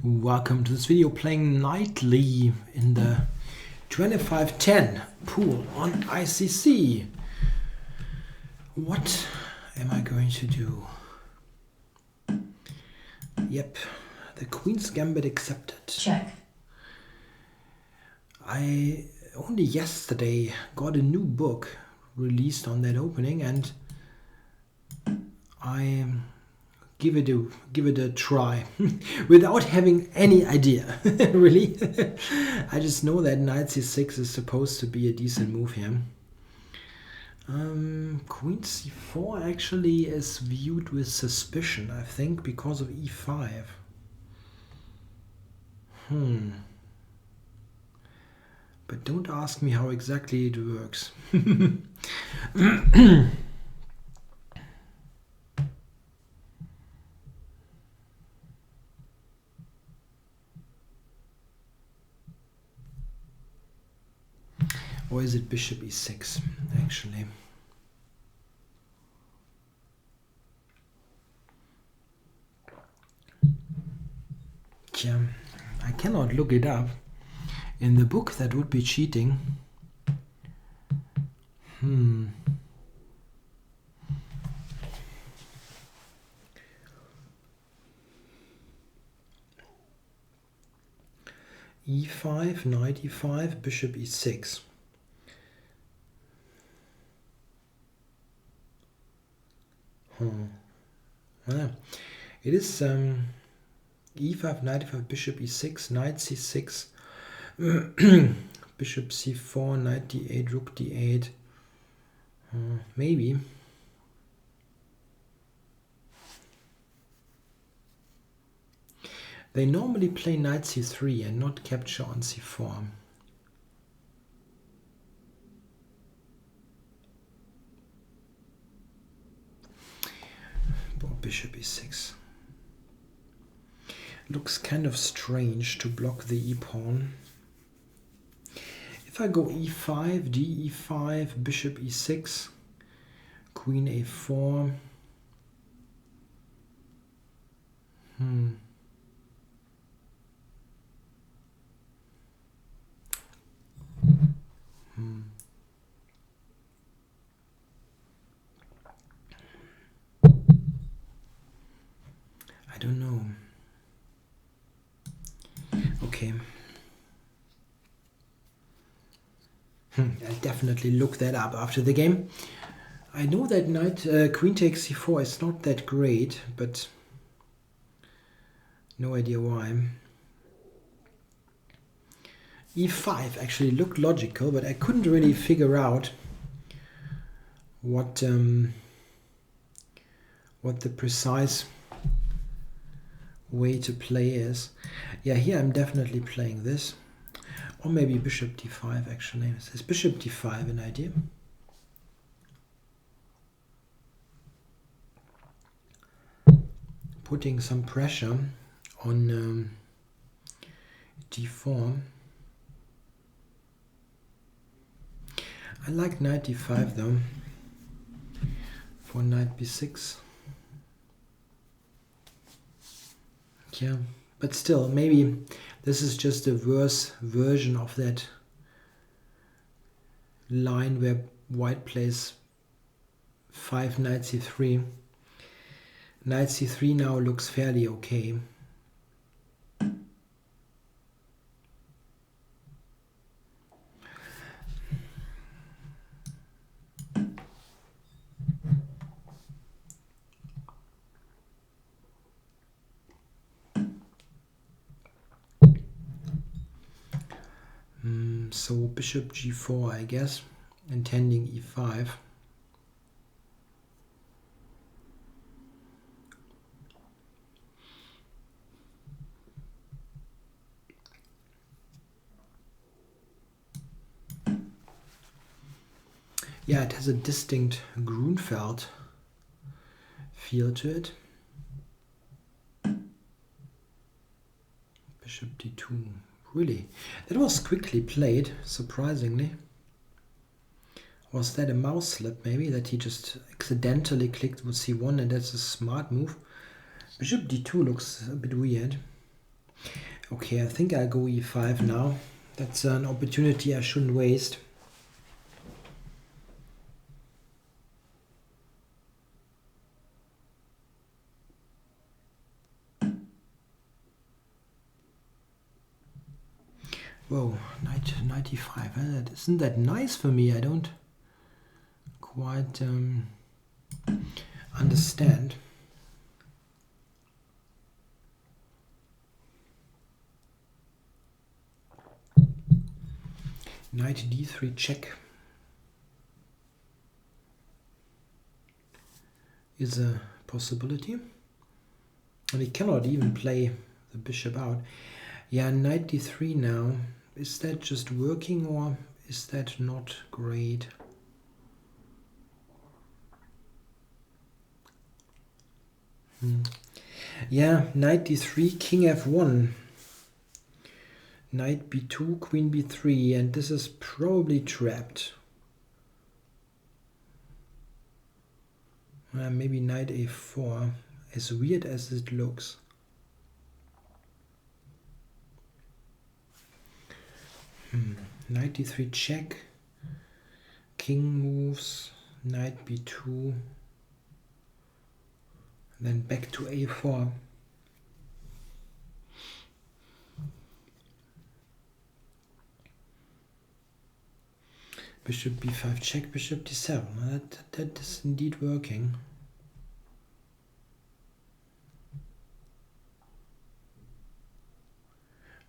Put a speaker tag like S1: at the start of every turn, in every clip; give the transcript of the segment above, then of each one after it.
S1: Welcome to this video playing nightly in the 2510 pool on ICC. What am I going to do? Yep, the Queen's Gambit accepted.
S2: Check.
S1: I only yesterday got a new book released on that opening and I give it a try without having any idea. Really. I just know that knight c6 is supposed to be a decent move here. Queen c4 actually is viewed with suspicion, I think, because of e5. But don't ask me how exactly it works. Or is it bishop e6, actually? Yeah, I cannot look it up. In the book, that would be cheating. e5, knight e5, bishop e6. Well, it is e5, knight e5, bishop e6, knight c6, bishop c4, knight d8, rook d8. Maybe. They normally play knight c3 and not capture on c4. Bishop e6. Looks kind of strange to block the e-pawn. If I go e5, d e5, bishop e6, queen a4. I don't know. Okay. I'll definitely look that up after the game. I know that knight queen takes c4 is not that great, but no idea why. e5 actually looked logical, but I couldn't really figure out what the precise way to play is. Yeah, here I'm definitely playing this. Or maybe bishop d5 actually. Is bishop d5 an idea? Putting some pressure on d4. I like knight d5 though. For knight b6. Yeah, but still, maybe this is just a worse version of that line where white plays 5 knight c3. Knight c3 now looks fairly okay. So bishop g4, I guess, intending e5. Yeah, it has a distinct Grunfeld feel to it. Bishop d2. Really? That was quickly played, surprisingly. Was that a mouse slip maybe, that he just accidentally clicked with c1 and that's a smart move? Bishop d2 looks a bit weird. Okay, I think I'll go e5 now. That's an opportunity I shouldn't waste. Whoa, knight 95. Isn't that nice for me? I don't quite understand. Knight d3 check is a possibility. And he cannot even play the bishop out. Yeah, knight d3 now. Is that just working or is that not great? Yeah, knight d3, king f1. Knight b2, queen b3, and this is probably trapped. Maybe knight a4, as weird as it looks. Knight d3 check, king moves, knight b2, then back to a4. Bishop b5 check, bishop d7. That is indeed working.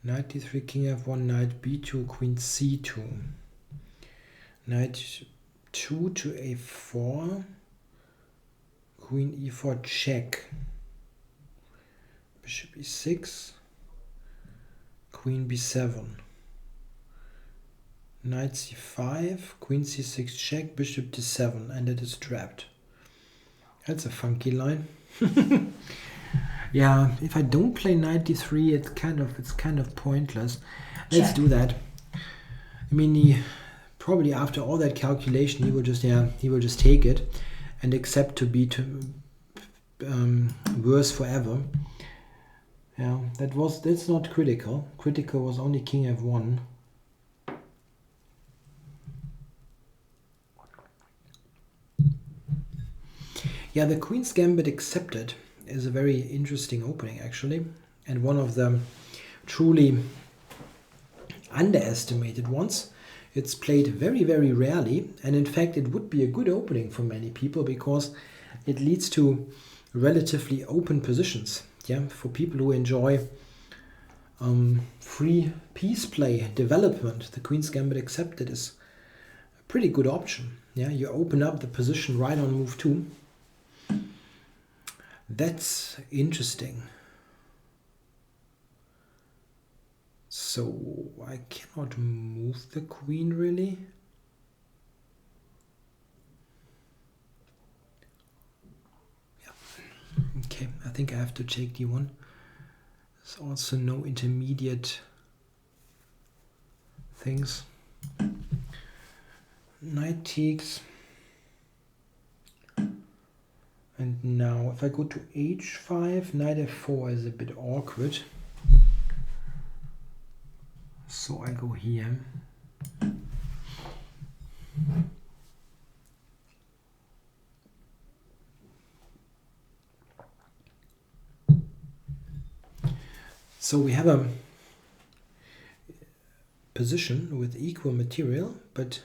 S1: Knight d3, king f1, knight b2, queen c2. Knight 2 to a4, queen e4 check. Bishop e6, queen b7. Knight c5, queen c6 check, bishop d7, and it is trapped. That's a funky line. Yeah, if I don't play knight d3, it's kind of pointless. Let's do that. I mean, probably after all that calculation, he will just take it and accept to be worse forever. Yeah, that's not critical. Critical was only king f1. Yeah, the Queen's Gambit accepted is a very interesting opening, actually, and one of the truly underestimated ones. It's played very, very rarely, and in fact it would be a good opening for many people because it leads to relatively open positions. Yeah, for people who enjoy free piece play development, the Queen's Gambit accepted is a pretty good option. Yeah, you open up the position right on move 2. That's interesting. So I cannot move the queen really. Yeah. Okay, I think I have to take d1. There's also no intermediate things. Knight takes. And now if I go to h5, knight f4 is a bit awkward. So I go here. So we have a position with equal material, but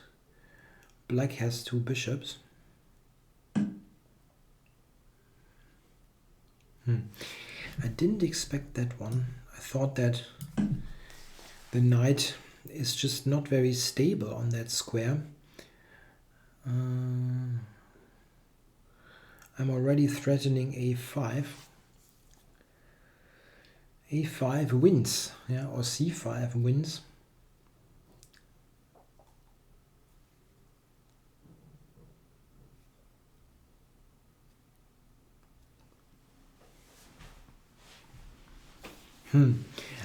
S1: black has 2 bishops. I didn't expect that one. I thought that the knight is just not very stable on that square. I'm already threatening a5. a5 wins, yeah, or c5 wins.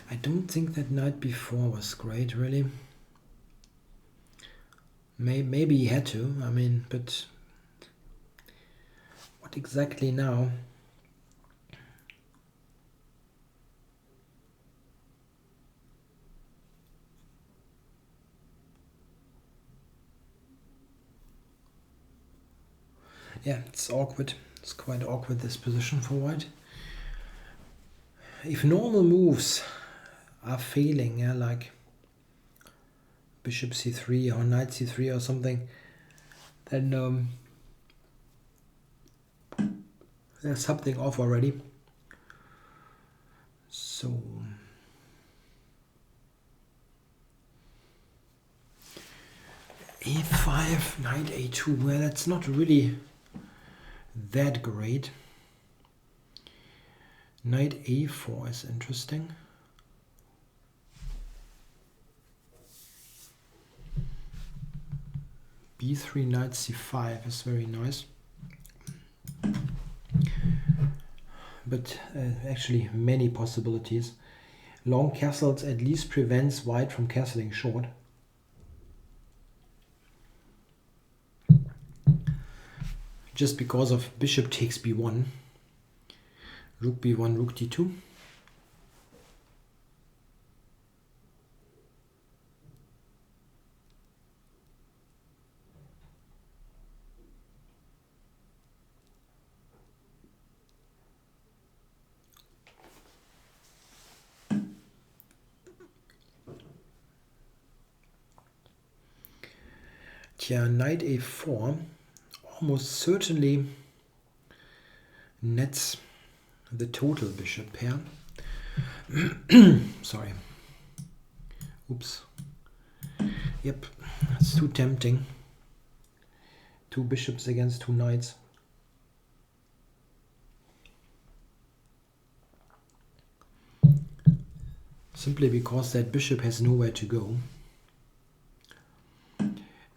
S1: I don't think that knight b4 was great, really. Maybe he had to, I mean, but what exactly now? Yeah, it's awkward. It's quite awkward, this position for white. If normal moves are failing, yeah, like bishop c3 or knight c3 or something, then there's something off already. So a5, knight a2, well, that's not really that great. Knight a4 is interesting. b3, knight c5 is very nice. But actually many possibilities. Long castles at least prevents white from castling short. Just because of bishop takes b1, rook b1, rook d2. Yeah, knight a4 almost certainly nets the total bishop pair. Sorry. Oops. Yep, it's too tempting. Two bishops against two knights. Simply because that bishop has nowhere to go.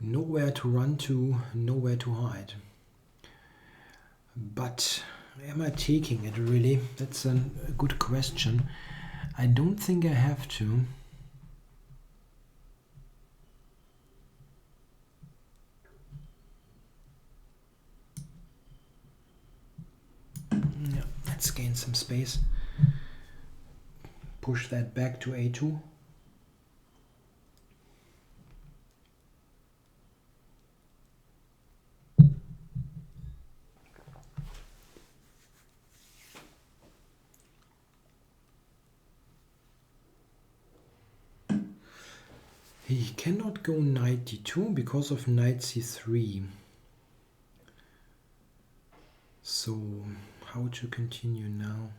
S1: Nowhere to run to, nowhere to hide. But am I taking it really? That's a good question. I don't think I have to. Yeah, let's gain some space. Push that back to a2. He cannot go knight d2 because of knight c3. So, how to continue now?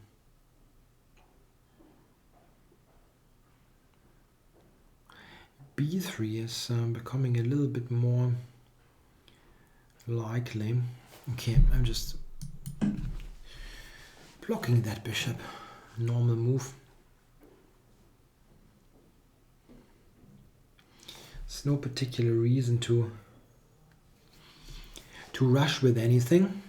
S1: b3 is becoming a little bit more likely. Okay, I'm just blocking that bishop. Normal move. There's no particular reason to rush with anything.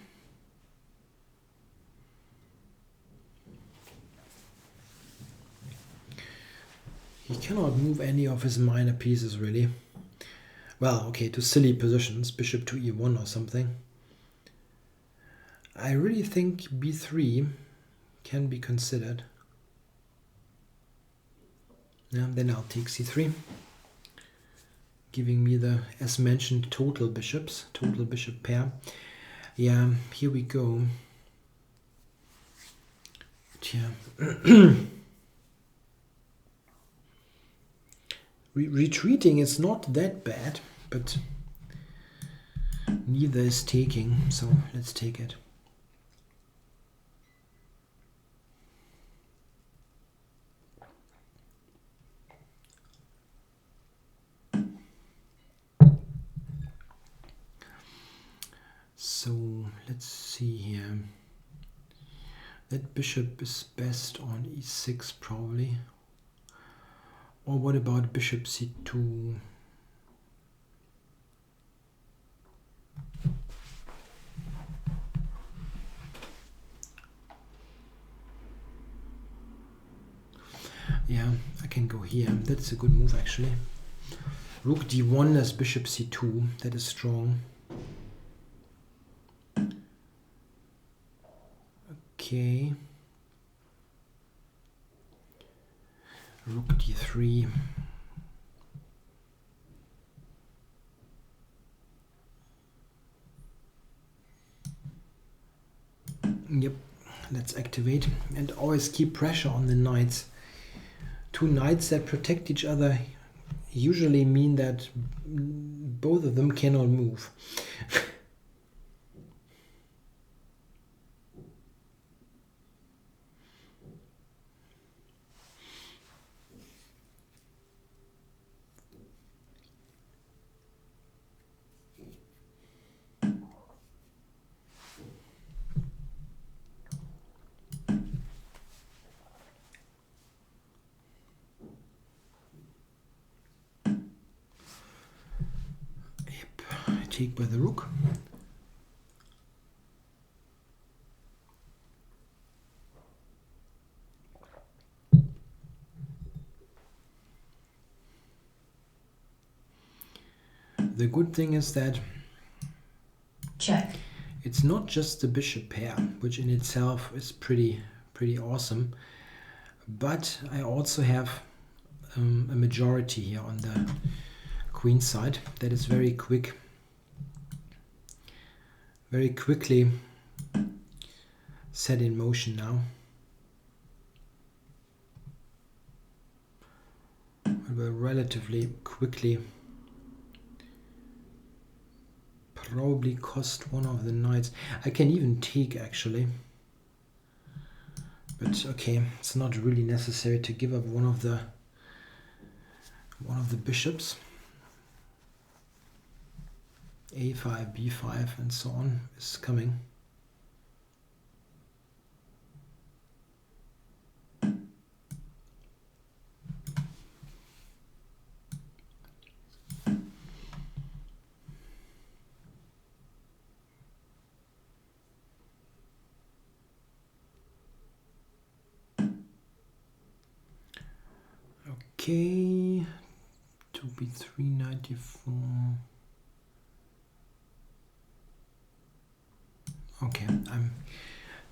S1: He cannot move any of his minor pieces really. Well, okay, to silly positions, bishop to e1 or something. I really think b3 can be considered. Yeah, then I'll take c3. Giving me the, as mentioned, total bishop pair. Yeah, here we go. Yeah. Retreating is not that bad, but neither is taking, so let's take it. So let's see here. That bishop is best on e6 probably. Or what about bishop c2? Yeah, I can go here. That's a good move actually. Rook d1 as bishop c2. That is strong. Okay. Rook d3. Yep, let's activate and always keep pressure on the knights. Two knights that protect each other usually mean that both of them cannot move. Take by the rook. The good thing is that
S2: check.
S1: It's not just the bishop pair, which in itself is pretty awesome, but I also have a majority here on the queen side that is very quickly set in motion now. It will relatively quickly probably cost one of the knights. I can even take actually, but okay, it's not really necessary to give up one of the bishops. A5, B5 and so on is coming. Okay, 2b3, 94. Okay, I'm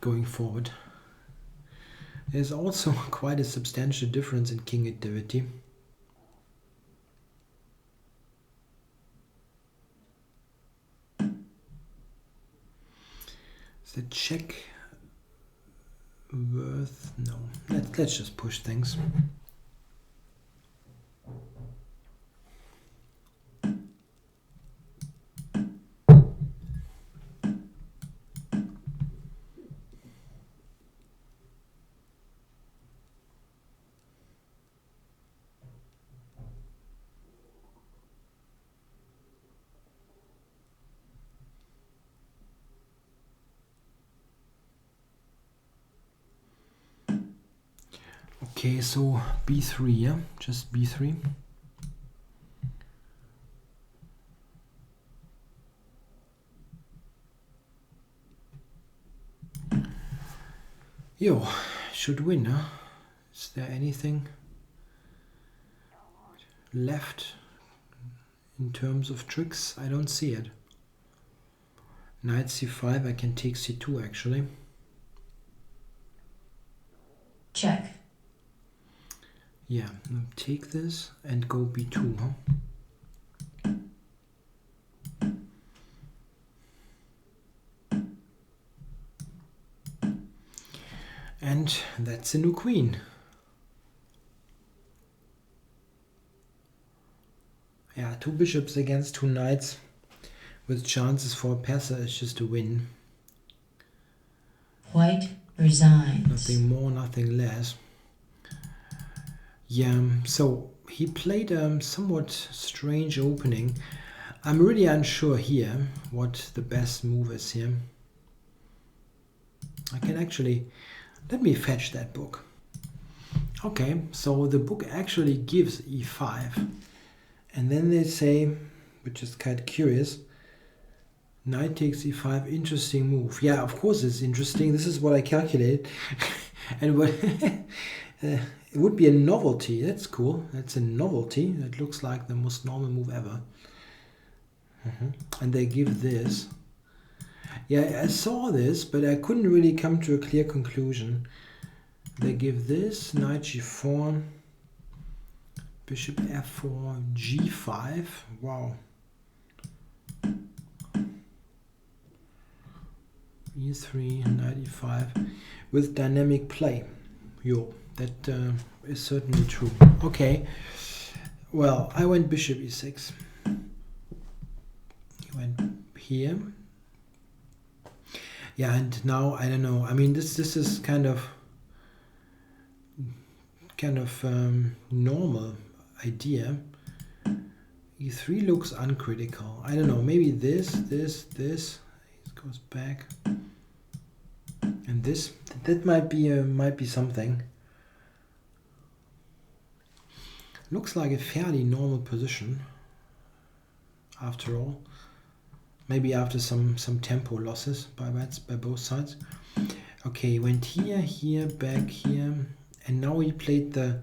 S1: going forward. There's also quite a substantial difference in king activity. Is the check worth? No. Let's just push things. Okay, so b3, yeah? Just b3. Yo, should win, huh? Is there anything left in terms of tricks? I don't see it. Knight c5, I can take c2 actually.
S2: Check.
S1: Yeah, take this and go b2, huh? And that's a new queen. Yeah, two bishops against two knights with chances for a passer is just a win.
S2: White resigns.
S1: Nothing more, nothing less. Yeah, so he played a somewhat strange opening. I'm really unsure here what the best move is here. I can actually... Let me fetch that book. Okay, so the book actually gives e5. And then they say, which is kind of curious, knight takes e5, interesting move. Yeah, of course it's interesting. This is what I calculated. And what it would be a novelty. That's cool. That's a novelty. That looks like the most normal move ever. And they give this. Yeah, I saw this, but I couldn't really come to a clear conclusion. They give this, knight g4, bishop f4, g5. Wow. e3, knight e5 with dynamic play. Yo, that is certainly true. Okay, well, I went bishop e6. He went here. Yeah, and now I don't know. I mean, this is kind of normal idea. E3 looks uncritical. I don't know. Maybe this. It goes back, and this. That might be something. Looks like a fairly normal position. After all, maybe after some tempo losses by both sides. Okay, went here, back here, and now he played the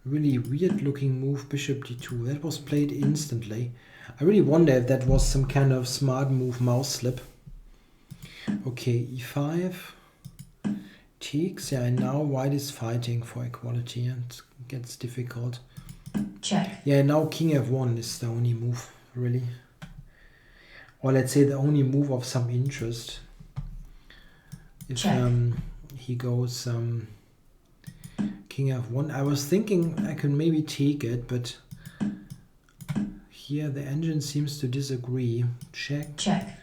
S1: really weird looking move bishop d2. That was played instantly. I really wonder if that was some kind of smart move mouse slip. Okay, e5 takes. Yeah, and now white is fighting for equality and it gets difficult.
S2: Check.
S1: Yeah, now king f1 is the only move, really. Or let's say the only move of some interest. If he goes king f1, I was thinking I could maybe take it, but here the engine seems to disagree. Check.
S2: Check.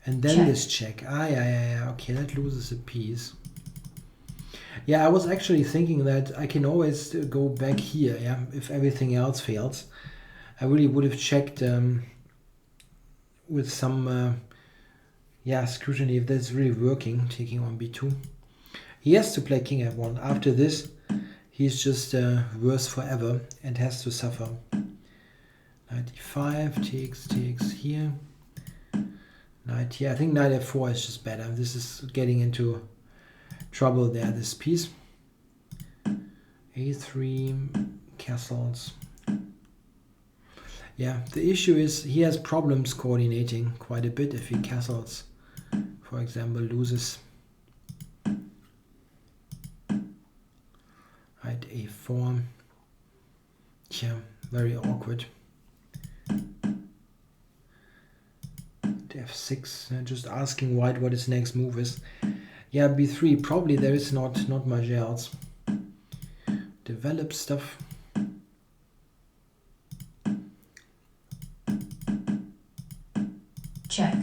S1: And then this check. Yeah. Okay, that loses a piece. Yeah, I was actually thinking that I can always go back here, yeah, if everything else fails. I really would have checked with some scrutiny if that's really working, taking on b2. He has to play king f1. After this, he's just worse forever and has to suffer. Knight e5, takes here. Knight here. I think knight f4 is just better. This is getting into trouble there, this piece. a3, castles. Yeah, the issue is he has problems coordinating quite a bit if he castles, for example, loses. Knight a4. Yeah, very awkward. F6, just asking white what his next move is. Yeah, b3, probably there is not much else. Develop stuff.
S2: Check.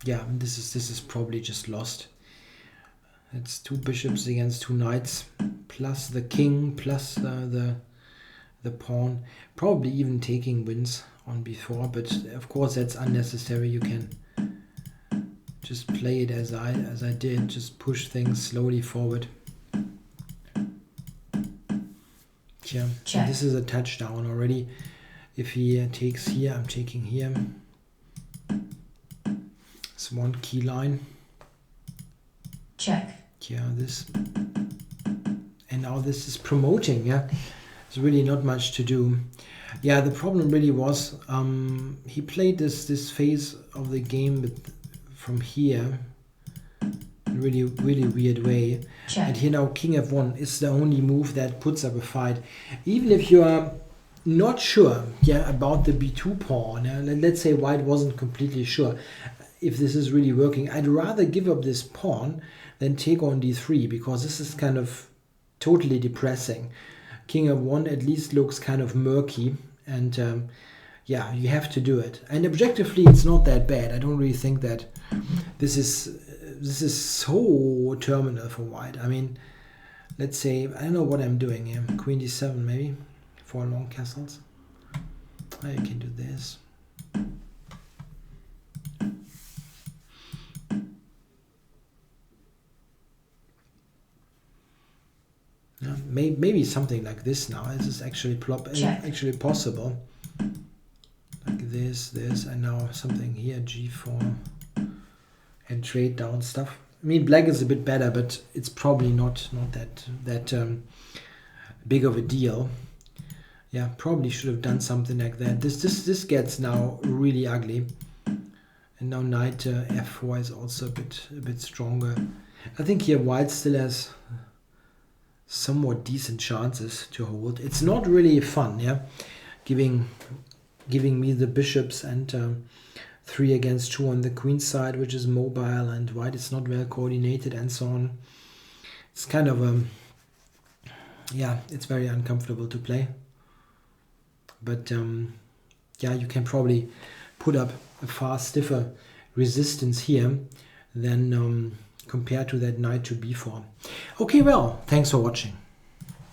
S1: Yeah, this is probably just lost. It's two bishops against two knights, plus the king, plus the pawn. Probably even taking wins on b4, but of course that's unnecessary. You can just play it as I did, just push things slowly forward. Yeah, so this is a touchdown already. If he takes here, I'm taking here. It's one key line.
S2: Check.
S1: Yeah, this, and now this is promoting. Yeah, there's really not much to do. Yeah, the problem really was he played this phase of the game from here in really weird way.
S2: Check.
S1: And here now king f1 is the only move that puts up a fight. Even if you are not sure, yeah, about the b2 pawn, let's say white wasn't completely sure if this is really working, I'd rather give up this pawn than take on d3, because this is kind of totally depressing. King f1 at least looks kind of murky, and yeah, you have to do it. And objectively, it's not that bad. I don't really think that this is so terminal for white. I mean, let's say, I don't know what I'm doing here. Queen d7 maybe, 4 long castles. I can do this. Yeah, maybe something like this now. This is actually possible. Like this, and now something here, g4, and trade down stuff. I mean, black is a bit better, but it's probably not that big of a deal. Yeah, probably should have done something like that. This gets now really ugly, and now knight f4 is also a bit stronger. I think here white still has somewhat decent chances to hold. It's not really fun, yeah, giving me the bishops and 3 against 2 on the queen side, which is mobile, and white is not well coordinated and so on. It's kind of yeah, it's very uncomfortable to play. But yeah, you can probably put up a far stiffer resistance here than compared to that knight to b4. Okay, well, thanks for watching.